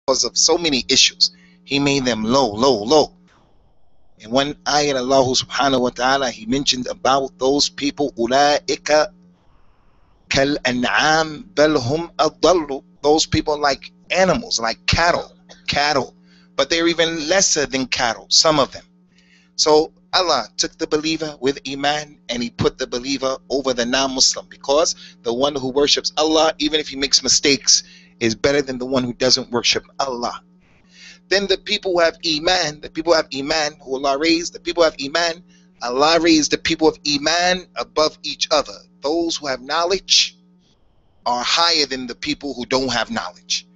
because of so many issues. He made them low, low, low. In one ayat, Allah subhanahu wa ta'ala, He mentioned about those people, Ulaika kal an'am bal hum adallu. Those people like animals, like cattle. But they're even lesser than cattle, some of them. So Allah took the believer with Iman and He put the believer over the non-Muslim, because the one who worships Allah, even if he makes mistakes, is better than the one who doesn't worship Allah. Then the people who have Iman, who Allah raised, the people who have Iman, Allah raised the people of Iman above each other. Those who have knowledge are higher than the people who don't have knowledge.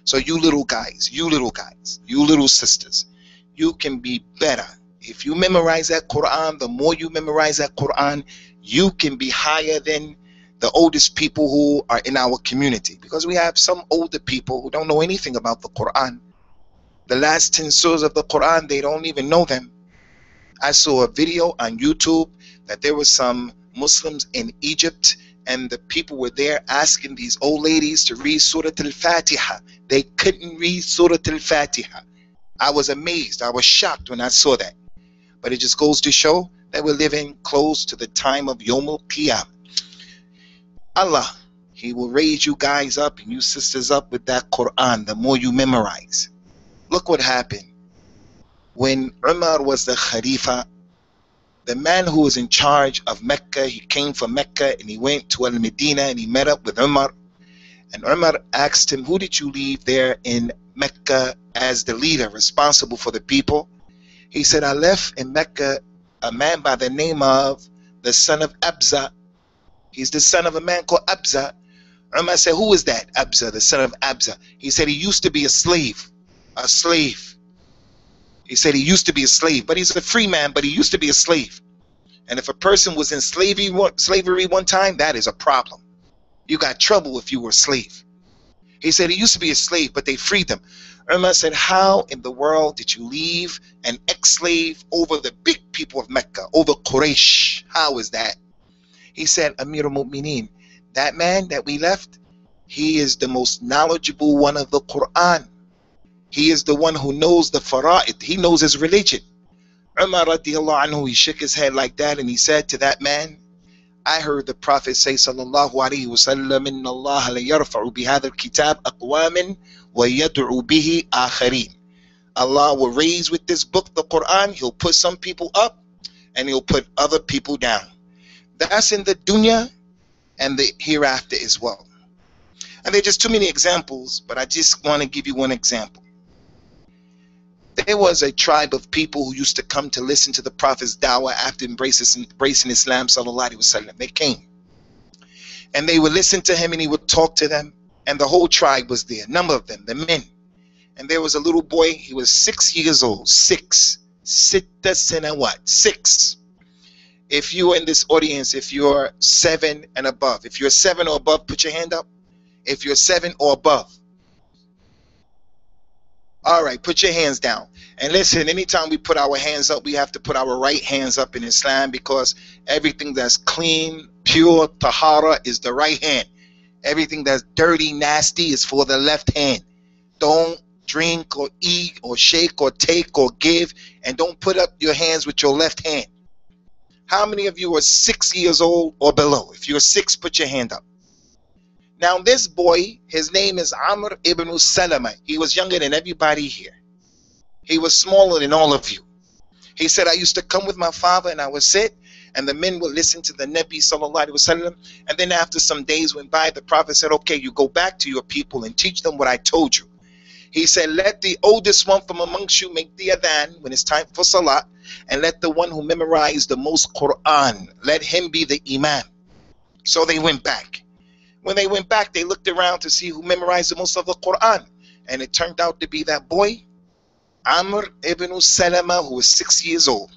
So you little guys, you little sisters, you can be better. If you memorize that Quran, the more you memorize that Quran, you can be higher than the oldest people who are in our community. Because we have some older people who don't know anything about the Quran. The last 10 surahs of the Quran, they don't even know them. I saw a video on YouTube that there were some Muslims in Egypt, and the people were there asking these old ladies to read Surah Al-Fatiha. They couldn't read Surah Al-Fatiha. I was amazed. I was shocked when I saw that. But it just goes to show that we're living close to the time of Yawm al-Qiyamah. Allah, He will raise you guys up and you sisters up with that Quran the more you memorize. Look what happened. When Umar was the Khalifa, the man who was in charge of Mecca, he came from Mecca and he went to Al-Medina and he met up with Umar. And Umar asked him, who did you leave there in Mecca as the leader, responsible for the people? He said, I left in Mecca a man by the name of the son of Abza. He's the son of a man called Abza. Umar said, who is that? Abza, the son of Abza. He said, he used to be a slave. A slave. He said he used to be a slave, but he's a free man, but he used to be a slave. And if a person was in slavery one time, that is a problem. You got trouble if you were a slave. He said he used to be a slave, but they freed him. Umar said, how in the world did you leave an ex-slave over the big people of Mecca, over Quraysh? How is that? He said, Amir al-Mu'mineen, that man that we left, he is the most knowledgeable one of the Quran. He is the one who knows the fara'id. He knows his religion. Umar radiallahu anhu, he shook his head like that and he said to that man, I heard the Prophet say, sallallahu alayhi wa sallam, inna Allah la yarfa'u bihadha al-kitab aqwamin wa yad'u bihi akharin. Allah will raise with this book, the Quran, He'll put some people up and He'll put other people down. That's in the dunya and the hereafter as well. And there are just too many examples, but I just want to give you one example. There was a tribe of people who used to come to listen to the Prophet's da'wah after embracing Islam, sallallahu alaihi wasallam. They came and they would listen to him and he would talk to them, and the whole tribe was there, a number of them, the men. And there was a little boy, he was 6 years old, 6. Sitta sanawat, 6. If you are in this audience, if you're 7 and above, if you're 7 or above, put your hand up. If you're 7 or above. All right, put your hands down. And listen, anytime we put our hands up, we have to put our right hands up in Islam, because everything that's clean, pure, tahara is the right hand. Everything that's dirty, nasty is for the left hand. Don't drink or eat or shake or take or give, and don't put up your hands with your left hand. How many of you are 6 years old or below? If you're 6, put your hand up. Now this boy, his name is Amr ibn Salamah. He was younger than everybody here. He was smaller than all of you. He said, I used to come with my father and I would sit, and the men would listen to the Nabi sallallahu alaihi wasallam. And then after some days went by, the Prophet said, okay, you go back to your people and teach them what I told you. He said, let the oldest one from amongst you make the adhan when it's time for salat, and let the one who memorized the most Quran, let him be the imam. So they went back. When they went back, they looked around to see who memorized the most of the Quran. And it turned out to be that boy, Amr ibn Salamah, who was 6 years old.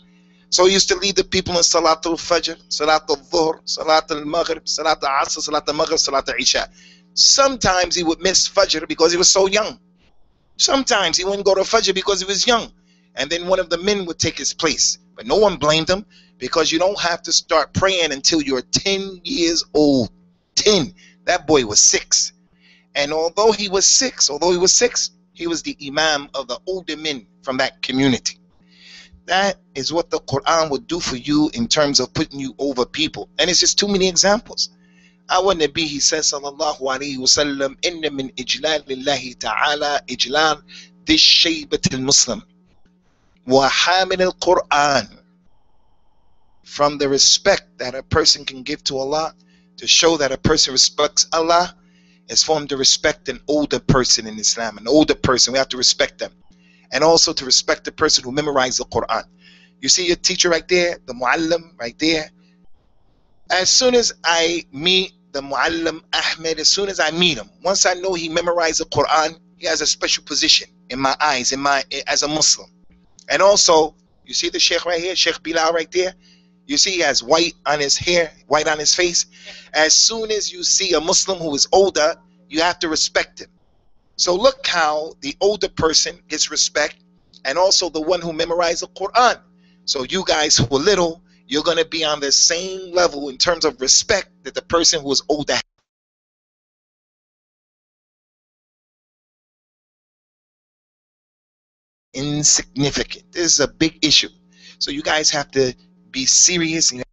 So he used to lead the people in Salat al-Fajr, Salat al-Dhuhr, Salat al-Maghrib, Salat al-Asr, Salat al-Maghrib, Salat al-Isha. Sometimes he would miss Fajr because he was so young. Sometimes he wouldn't go to Fajr because he was young. And then one of the men would take his place. But no one blamed him, because you don't have to start praying until you're 10 years old. 10. That boy was 6. And although he was 6, He was the imam of the older men from that community. That is what the Quran would do for you in terms of putting you over people. And it's just too many examples. Our Nabi, he says, sallallahu alayhi wa sallam, inna min ijlal lillahi ta'ala ijlal this shaybat al-Muslim wa hamil al-Quran. From the respect that a person can give to Allah, to show that a person respects Allah, is for him to respect an older person in Islam. An older person, we have to respect them. And also to respect the person who memorized the Quran. You see your teacher right there, the muallim right there. As soon as I meet the muallim Ahmed, as soon as I meet him, once I know he memorized the Quran, he has a special position in my eyes, as a Muslim. And also, you see the Sheikh right here, Sheikh Bilal right there. You see he has white on his hair, white on his face. As soon as you see a Muslim who is older, you have to respect him. So look how the older person gets respect, and also the one who memorized the Quran. So you guys who are little, you're going to be on the same level in terms of respect that the person who is older has. Insignificant. This is a big issue. So you guys have to be serious and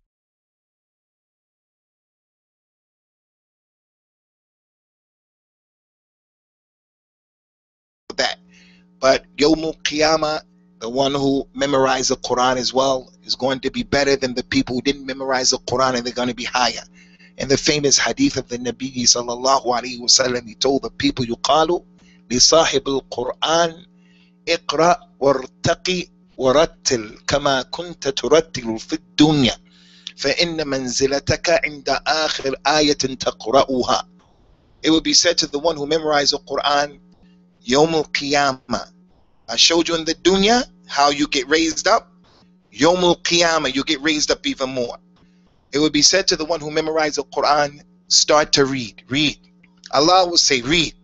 that. But Yawmul Qiyamah, the one who memorized the Quran as well, is going to be better than the people who didn't memorize the Quran, and they're going to be higher. In the famous hadith of the Nabi sallallahu alayhi wa sallam, he told the people, yuqalu li sahib al-Quran iqra wartaqi warattil kama kunta turattilu fi dunya fa inna manzilataka inda akhir ayatin taqra'uha. It would be said to the one who memorized the Quran, Yawm al-Qiyamah, I showed you in the dunya how you get raised up. Yawm al-Qiyamah, you get raised up even more. It would be said to the one who memorized the Quran, start to read. Allah will say read,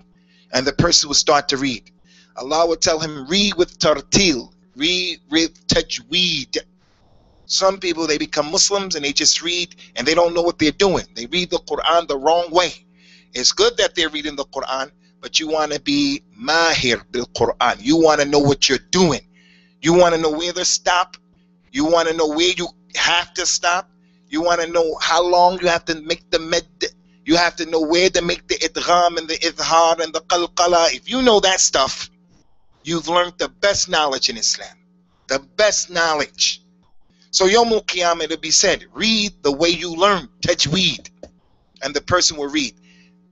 and the person will start to read. Allah will tell him read with tartil, read with tajweed. Some people, they become Muslims and they just read and they don't know what they're doing. They read the Quran the wrong way. It's good that they're reading the Quran, but you want to be mahir bil Quran. You want to know what you're doing. You want to know where to stop. You want to know where you have to stop. You want to know how long you have to make the med. You have to know where to make the idgham and the idhar and the qalqala. If you know that stuff, you've learned the best knowledge in Islam. The best knowledge. So Yawmul Qiyamah, it'll be said, read the way you learn, tajweed. And the person will read.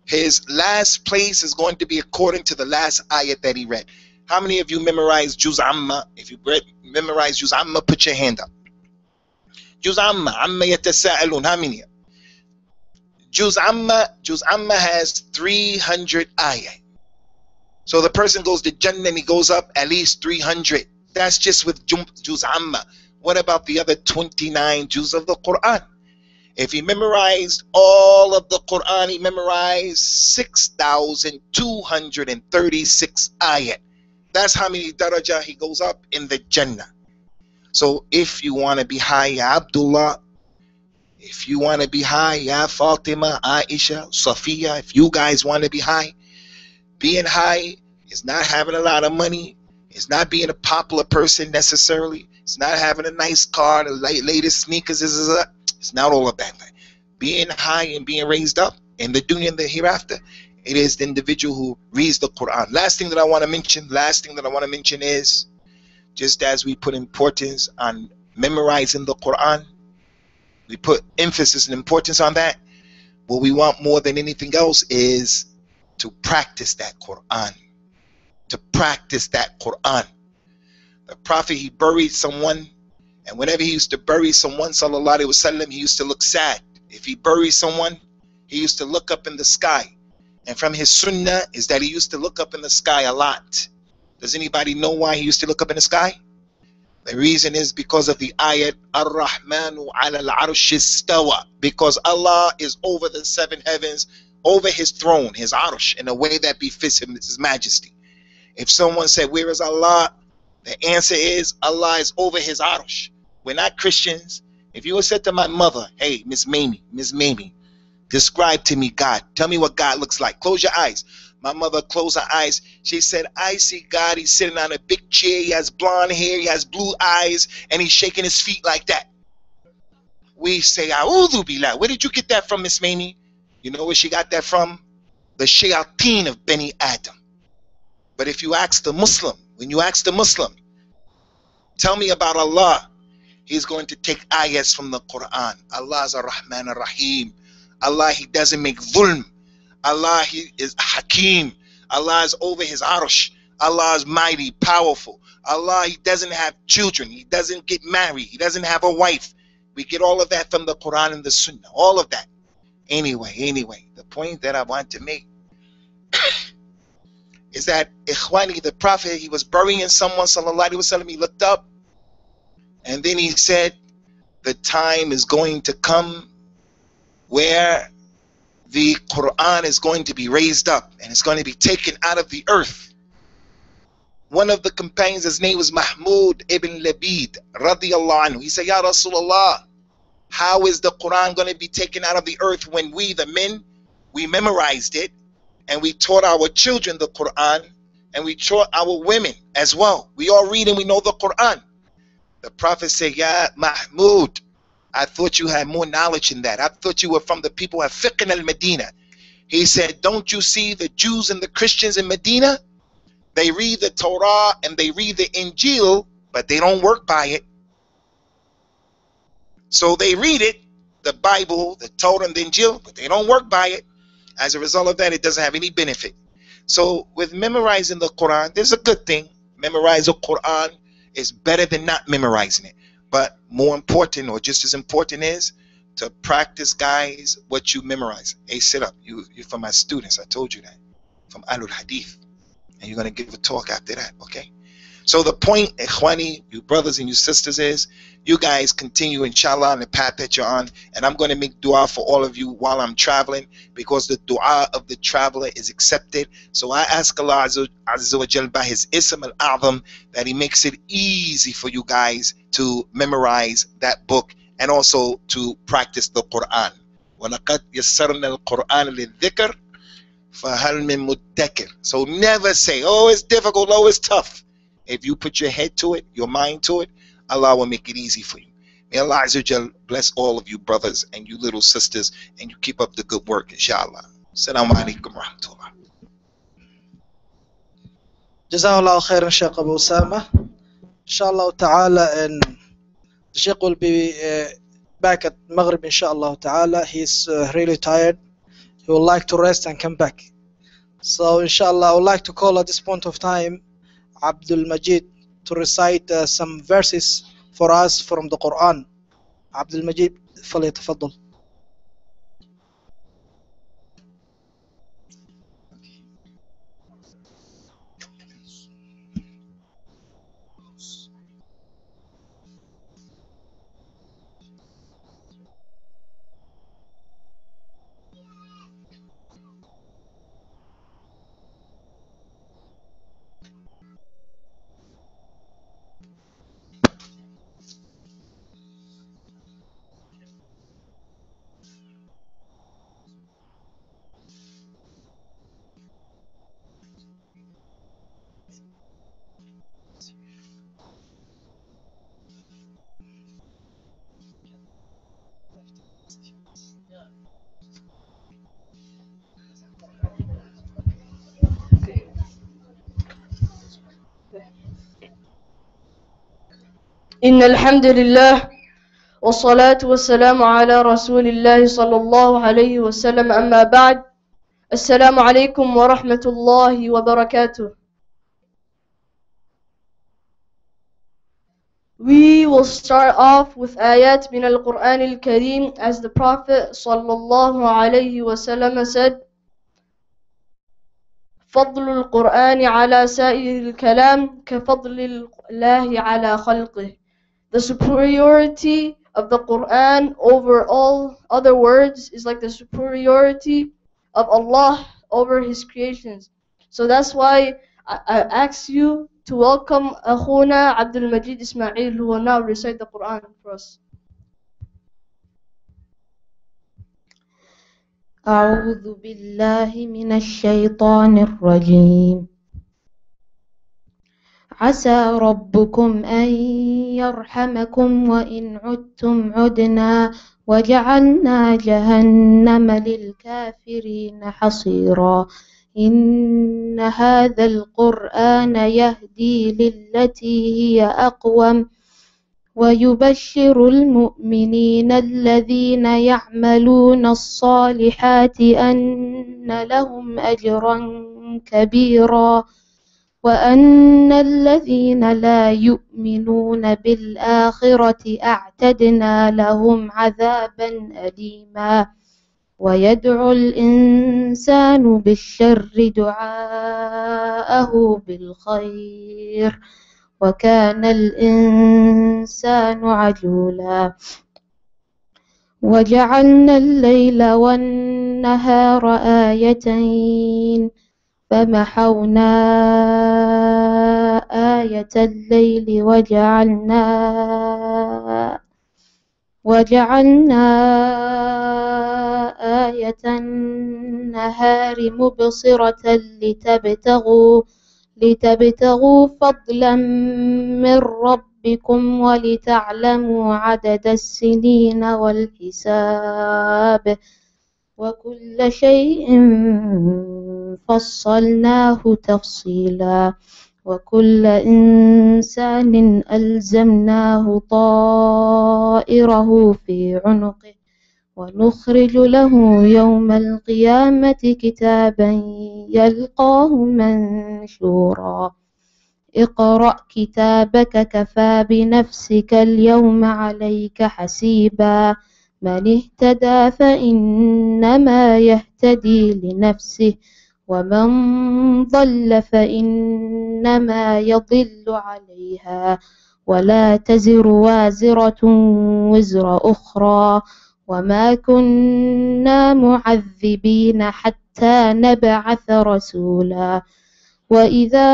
His last place is going to be according to the last ayat that he read. How many of you memorized Juz Amma? If you memorized Juz Amma, put your hand up. Juz Amma, Amma yatasa'alun, how many? Juz Amma has 300 ayat. So the person goes to Jannah and he goes up at least 300. That's just with Juz Amma. What about the other 29 Juz of the Quran? If he memorized all of the Quran, he memorized 6,236 ayat. That's how many darajah he goes up in the Jannah. So if you want to be high, ya Abdullah, if you want to be high, ya Fatima, Aisha, Safiya, if you guys want to be high, being high is not having a lot of money. It's not being a popular person necessarily. It's not having a nice car, the latest sneakers. It's not all of that. Being high and being raised up in the dunya and the hereafter, it is the individual who reads the Quran. Last thing that I want to mention is, just as we put importance on memorizing the Quran, we put emphasis and importance on that. What we want more than anything else is to practice that Quran. To practice that Quran. The Prophet, he buried someone, and whenever he used to bury someone, sallallahu alaihi wasallam, he used to look sad. If he buried someone, he used to look up in the sky. And from his sunnah is that he used to look up in the sky a lot. Does anybody know why he used to look up in the sky? The reason is because of the ayat, Ar-Rahmanu ala al-Arsh istawa. Because Allah is over the seven heavens, over his throne, his Arsh, in a way that befits him, his majesty. If someone said, where is Allah? The answer is, Allah is over his Arsh. We're not Christians. If you had said to my mother, hey, Miss Mamie, describe to me God. Tell me what God looks like. Close your eyes. My mother closed her eyes. She said, I see God. He's sitting on a big chair. He has blonde hair. He has blue eyes. And he's shaking his feet like that. We say, A'udhu Billah. Where did you get that from, Miss Mamie? You know where she got that from? The shayateen of Bani Adam. But if you ask the Muslim, when you ask the Muslim, tell me about Allah, he's going to take ayats from the Quran. Allah is Ar-Rahman Ar-Rahim. Allah, he doesn't make dhulm. Allah, he is Hakim. Allah is over his arsh. Allah is mighty, powerful. Allah, he doesn't have children. He doesn't get married. He doesn't have a wife. We get all of that from the Quran and the Sunnah. All of that. Anyway, the point that I want to make is that Ikhwani, the Prophet, he was burying someone, sallallahu alaihi wasallam, he looked up and then he said, the time is going to come where the Quran is going to be raised up and it's going to be taken out of the earth. One of the companions, his name was Mahmud ibn Labid radiyallahu anhu. He said, Ya Rasulullah, how is the Quran going to be taken out of the earth when we, the men, we memorized it and we taught our children the Quran and we taught our women as well. We all read and we know the Quran. The Prophet said, Ya Mahmud, I thought you had more knowledge in that. I thought you were from the people of fiqh in al-Medina. He said, don't you see the Jews and the Christians in Medina? They read the Torah and they read the Injil, but they don't work by it. So they read it, the Bible, the Torah and the Injil, but they don't work by it. As a result of that, it doesn't have any benefit. So with memorizing the Quran, there's a good thing. Memorize the Quran is better than not memorizing it. But more important, or just as important, is to practice, guys, what you memorize. Hey, sit up. You're from my students. I told you that. From Ahlul Hadith. And you're going to give a talk after that, okay? So the point, Ikhwani, you brothers and you sisters, is you guys continue, inshallah, on the path that you're on. And I'm going to make dua for all of you while I'm traveling, because the dua of the traveler is accepted. So I ask Allah Azza wa Jal by his Ism al-A'zam that he makes it easy for you guys to memorize that book and also to practice the Quran. وَلَقَدْ يَسَّرْنَا الْقُرْآنَ لِلذِّكْرِ فَهَلْ مِن مُدَّكِرٍ. So never say, oh, it's difficult, oh, it's tough. If you put your head to it, your mind to it, Allah will make it easy for you. May Allah Azza wa Jal bless all of you brothers and you little sisters, and you keep up the good work, inshallah. Assalamu alaikum wa rahmatullah. Jazakallah khairan, Sh Abu Usamah. Inshallah ta'ala, and the Sheikh will be back at Maghrib, inshallah ta'ala. He's really tired. He would like to rest and come back. So inshallah, I would like to call at this point of time Abdul Majid to recite some verses for us from the Quran. Abdul Majid, فليتفضل. إن الحمد لله والصلاة والسلام على رسول الله صلى الله عليه وسلم أما بعد السلام عليكم ورحمة الله وبركاته. We will start off with ayat min al-Quran al-Kareem, as the Prophet صلى الله عليه وسلم said, فضل القرآن على سائر الكلام كفضل الله على خلقه. The superiority of the Quran over all other words is like the superiority of Allah over His creations. So that's why I ask you to welcome Akhuna Abdul Majid Ismail, who will now recite the Quran for us. أعوذ بالله من الشيطان الرجيم. عسى ربكم أن يرحمكم وإن عدتم عدنا وجعلنا جهنم للكافرين حصيرا. إن هذا القرآن يهدي للتي هي أقوم ويبشر المؤمنين الذين يعملون الصالحات أن لهم أجرا كبيرا وأن الذين لا يؤمنون بالآخرة أعتدنا لهم عذابا أليما. ويدعو الإنسان بالشر دعاءه بالخير وكان الإنسان عجولا. وجعلنا الليل والنهار آيتين فمحونا آية الليل وجعلنا آية النهار مبصرة لتبتغوا فضلا من ربكم ولتعلموا عدد السنين والحساب وكل شيء فصلناه تفصيلا. وكل إنسان ألزمناه طائره في عنقه ونخرج له يوم القيامة كتابا يلقاه منشورا. اقرأ كتابك كفى بنفسك اليوم عليك حسيبا. من اهتدى فإنما يهتدي لنفسه ومن ضل فإنما يضل عليها ولا تزر وازرة وزر أخرى وما كنا معذبين حتى نبعث رسولا. وإذا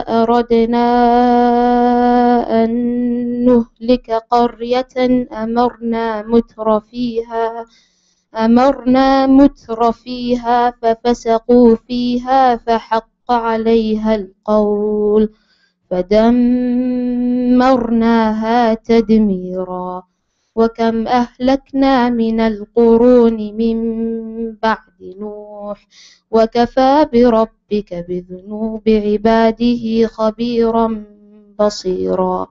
أردنا أن نهلك قرية أمرنا متر فيها ففسقوا فيها فحق عليها القول فدمرناها تدميرا. وكم أهلكنا من القرون من بعد نوح وكفى بربك بذنوب عباده خبيرا بصيرا.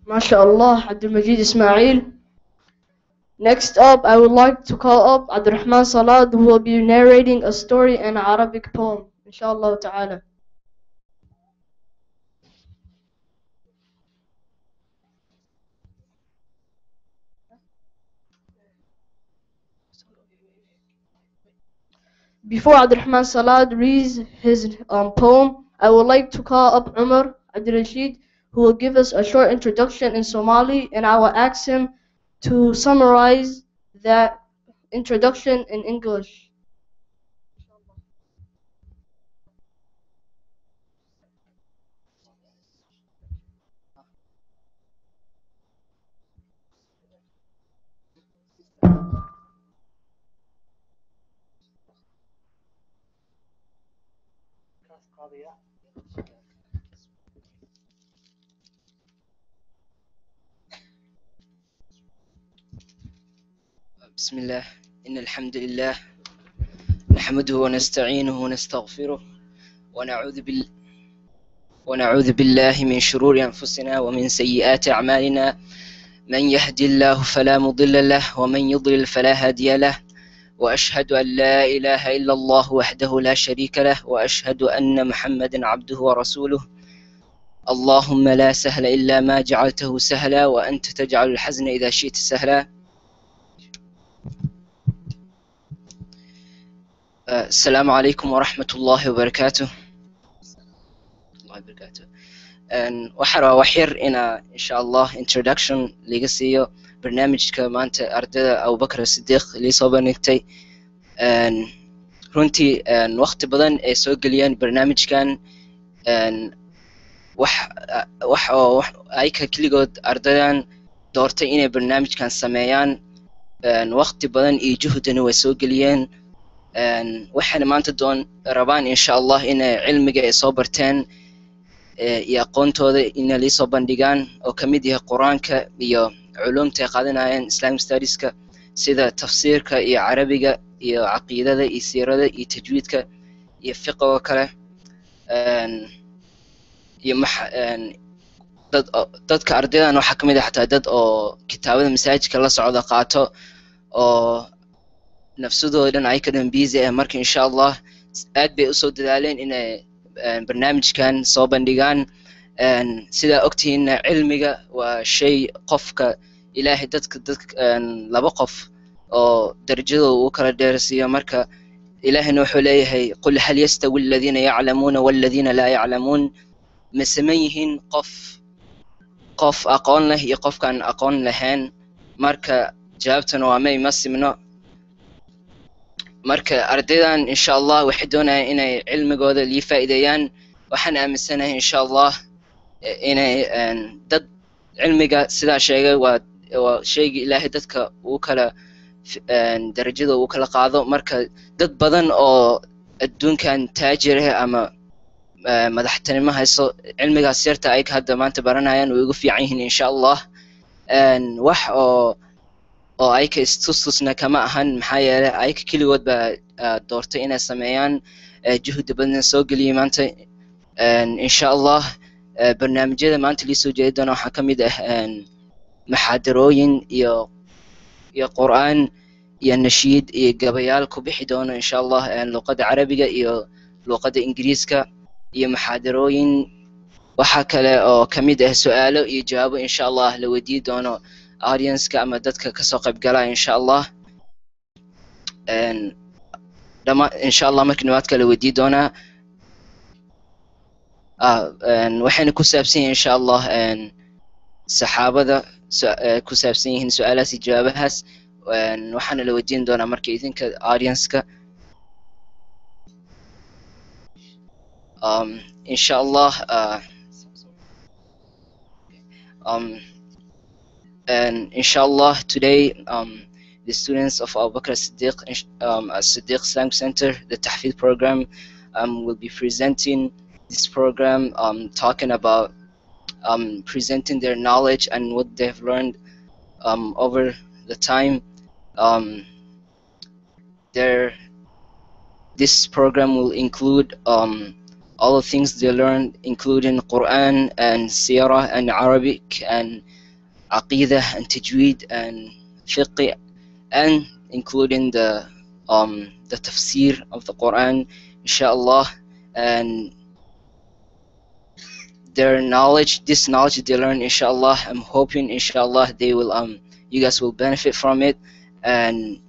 MashaAllah, Abdul Majid Ismail. Next up, I would like to call up Abdurrahman Salad, who will be narrating a story and an Arabic poem, inshallah ta'ala. Before Abdurrahman Salad reads his poem, I would like to call up Umar Abdul Rashid, who will give us a short introduction in Somali, and I will ask him to summarize that introduction in English. بسم الله. إن الحمد لله نحمده ونستعينه ونستغفره ونعوذ بالله من شرور أنفسنا ومن سيئات أعمالنا. من يهدي الله فلا مضل له ومن يضلل فلا هادي له. وأشهد أن لا إله إلا الله وحده لا شريك له وأشهد أن محمدا عبده ورسوله. اللهم لا سهل إلا ما جعلته سهلا وأنت تجعل الحزن إذا شئت سهلا. السلام عليكم ورحمة الله وبركاته. waxaan rabaa wax yar inaa insha allah introduction laga siiyo barnaamijka maanta ardayda Abubakar As-Saddique lii soo bandhigtay. runtii waqti badan ay soo geliyeen barnaamijkan wax oo ayka keligood ardaydan doortay inay barnaamijkan sameeyaan waqti badan iyo juhdina way soo geliyeen waxayna maanta rabaan insha allah inay cilmiga ay soo barteen iyo aqoontooda inay liisoo bandhigaan oo ka mid yahay qur-aanka iyo culumta ay qaadanayeen islamic studieska sida tafsiirka iyo carabiga iyo caqiidada iyo siirada iyo tajwiidka iyo fiqhigoo kale iyo dadka ardaydan waxaa ka mid ah xataa dad oo kitaabada masaajidka la socda qaato oo nafsadooda dhan ay ka dhan busy ah marka insha allah aad bay usoo dadaaleen inay barnaamijkan soo bandhigaan sidaa ogtihiin cilmiga waa shay qofka ilaahay dadka laba qof oo darajadooda uu kala dheersiiyo marka ilaahayna wuxuu leeyahay qul hal yastawi alladina yaclamuuna walladina laa yaclamuun ma saman yihiin qof aqoon leh iyo qofkaan aqoon lahayn marka jawaabtana waa may ma simno marka ardaydan insha allah waxay doonayaan inay cilmigooda lii faa'iideeyaan waxaan aaminsanahay insha allah inay dad cilmiga sidaa sheegay waa shayga ilaahay dadka uu kala darajada uu kala qaado marka dad badan oo adduunkan taajir ah ama madaxtinimo hayso cilmigaas yarta ay hadda maanta baranayaan way ugu fiican yihiin insha allah wax oo ayka istustusna kama ahan maxaa yeelay ayka keligood baa doortay inay sameeyaan juhdi badan soo geliyay maanta insha allah barnaamijyada maanta liisoo jeedi doona waxaa ka mid ah maxaadarooyin iyo qur'aan iyo nashiid iyo gabayaal ku bixi doono insha allah luqadda carabiga iyo luqadda ingiriiska iyo maxaadarooyin waxaa kale oo ka mid ah su-aalo iyo jawaabo insha allah la weydiin doono audience-ka ama dadka kasoo qayb galaya insha allah insha allah markii nawaadka la weydiin doonaa waxayna ku saabsan yihiin insha allah saxaabada ku saabsan yihiin su-aalahaas iyo jawaabahaas waxaana la weydiin doonaa marka idinka audience-ka insha allah inshallah today the students of Abu Bakr As-Saddique As-Saddique Islamic Center, the Tahfidh program, will be presenting this program, talking about presenting their knowledge and what they've learned over the time. This program will include all the things they learned, including Quran and Sirah and Arabic and Aqidah and Tajweed and Fiqh, and including the tafsir of the Quran, inshallah. And this knowledge they learn, inshallah, I'm hoping, inshallah, they will you guys will benefit from it and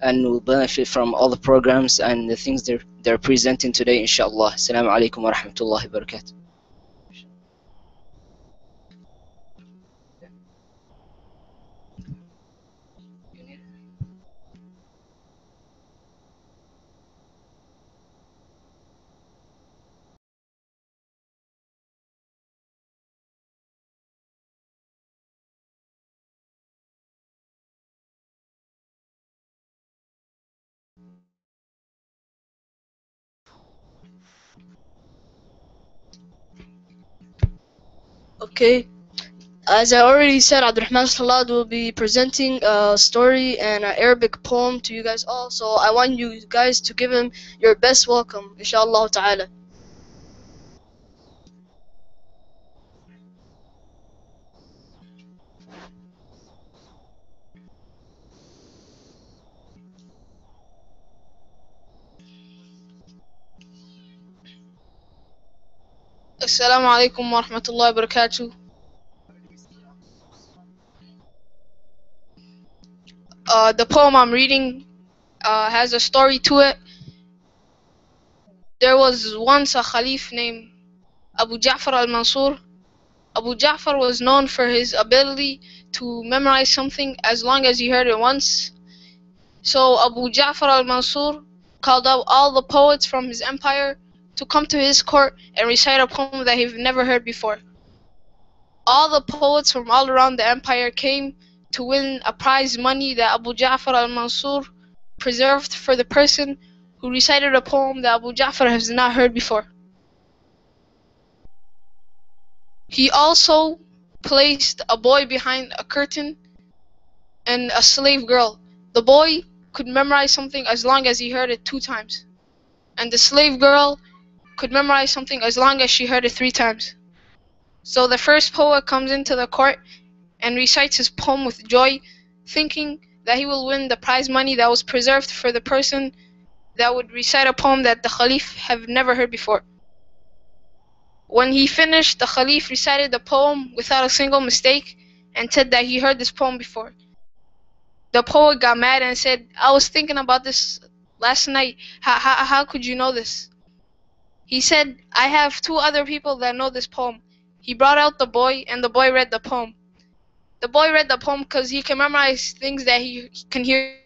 will benefit from all the programs and the things they're presenting today, inshallah. Assalamu alaikum wa rahmatullahi wa barakatuh. Okay, as I already said, Abdurrahman Salad will be presenting a story and an Arabic poem to you guys all. So I want you guys to give him your best welcome, inshallah ta'ala. Assalamu alaikum wa rahmatullahi wa barakatuh. The poem I'm reading has a story to it. There was once a Khalif named Abu Ja'far al-Mansur. Abu Ja'far was known for his ability to memorize something as long as he heard it once. So Abu Ja'far al-Mansur called out all the poets from his empire to come to his court and recite a poem that he've never heard before. All the poets from all around the empire came to win a prize money that Abu Ja'far al-Mansur preserved for the person who recited a poem that Abu Ja'far has not heard before. He also placed a boy behind a curtain and a slave girl. The boy could memorize something as long as he heard it 2 times, and the slave girl could memorize something as long as she heard it 3 times. So the first poet comes into the court and recites his poem with joy, thinking that he will win the prize money that was preserved for the person that would recite a poem that the Khalif have never heard before. When he finished, the Khalif recited the poem without a single mistake and said that he heard this poem before. The poet got mad and said, "I was thinking about this last night. How could you know this?" He said, "I have 2 other people that know this poem." He brought out the boy, and the boy read the poem. The boy read the poem because he can memorize things that he can hear